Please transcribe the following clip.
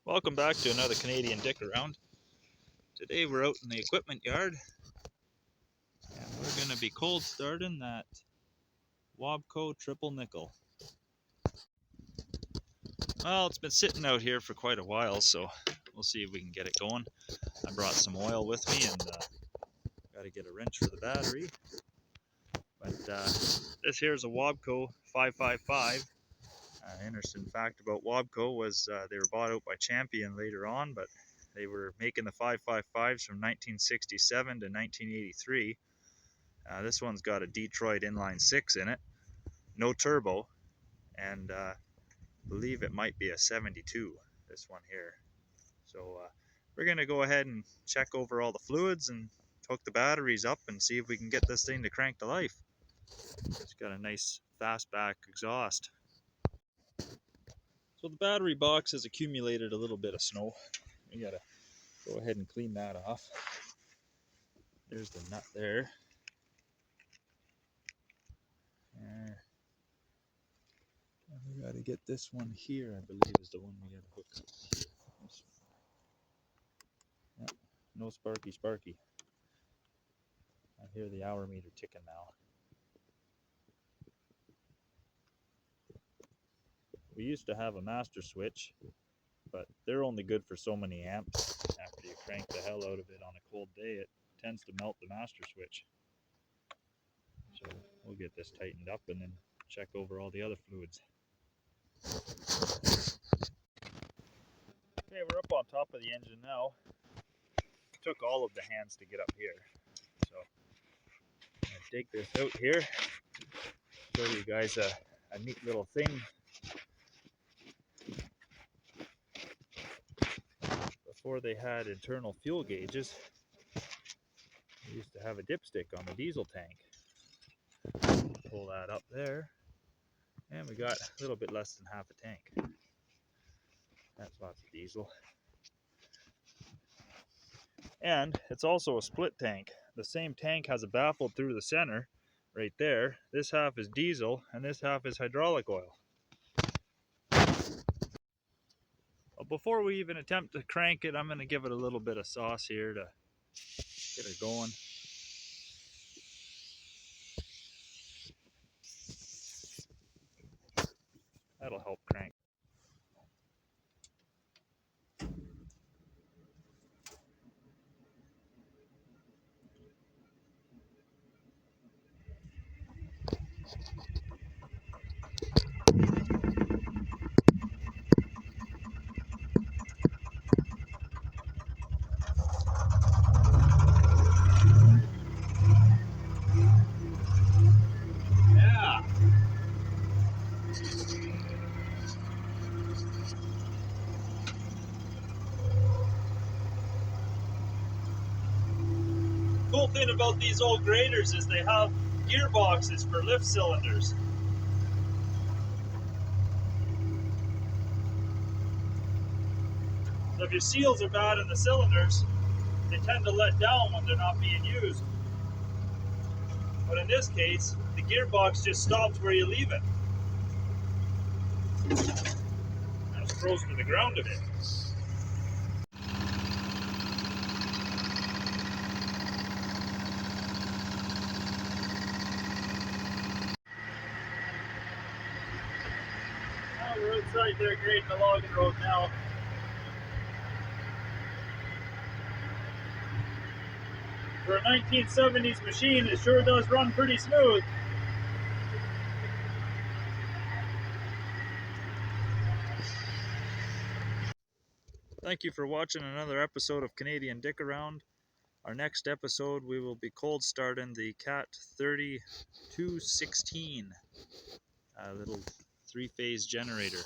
Welcome back to another Canadian Dick Around. Today we're out in the equipment yard and we're going to be cold starting that Wabco triple nickel. Well, it's been sitting out here for quite a while, so we'll see if we can get it going. I brought some oil with me and got to get a wrench for the battery. But this here is a Wabco 555. Interesting fact about Wabco was they were bought out by Champion later on, but they were making the 555s from 1967 to 1983. This one's got a Detroit inline 6 in it, no turbo, and I believe it might be a 72, this one here. So we're going to go ahead and check over all the fluids and hook the batteries up and see if we can get this thing to crank to life. It's got a nice fastback exhaust. So the battery box has accumulated a little bit of snow. We gotta go ahead and clean that off. There's the nut there. And we gotta get this one here, I believe is the one we gotta hook up. Yeah, no sparky. I hear the hour meter ticking now. We used to have a master switch, but they're only good for so many amps. After you crank the hell out of it on a cold day, it tends to melt the master switch. So we'll get this tightened up and then check over all the other fluids. Okay, we're up on top of the engine now. It took all of the hands to get up here. So I'm gonna dig this out here, show you guys a neat little thing. Before they had internal fuel gauges, we used to have a dipstick on the diesel tank. Pull that up there, and we got a little bit less than half a tank. That's lots of diesel. And it's also a split tank. The same tank has a baffle through the center right there. This half is diesel and this half is hydraulic oil. Well, before we even attempt to crank it, I'm going to give it a little bit of sauce here to get her going. That'll help crank. Yeah. Cool thing about these old graders is they have gearboxes for lift cylinders. So if your seals are bad in the cylinders, they tend to let down when they're not being used. But in this case, the gearbox just stops where you leave it. And it throws to the ground a bit. We're outside there grading the logging road now. For a 1970s machine, it sure does run pretty smooth. Thank you for watching another episode of Canadian Dick Around. Our next episode, we will be cold starting the Cat 3216, a little 3-phase generator.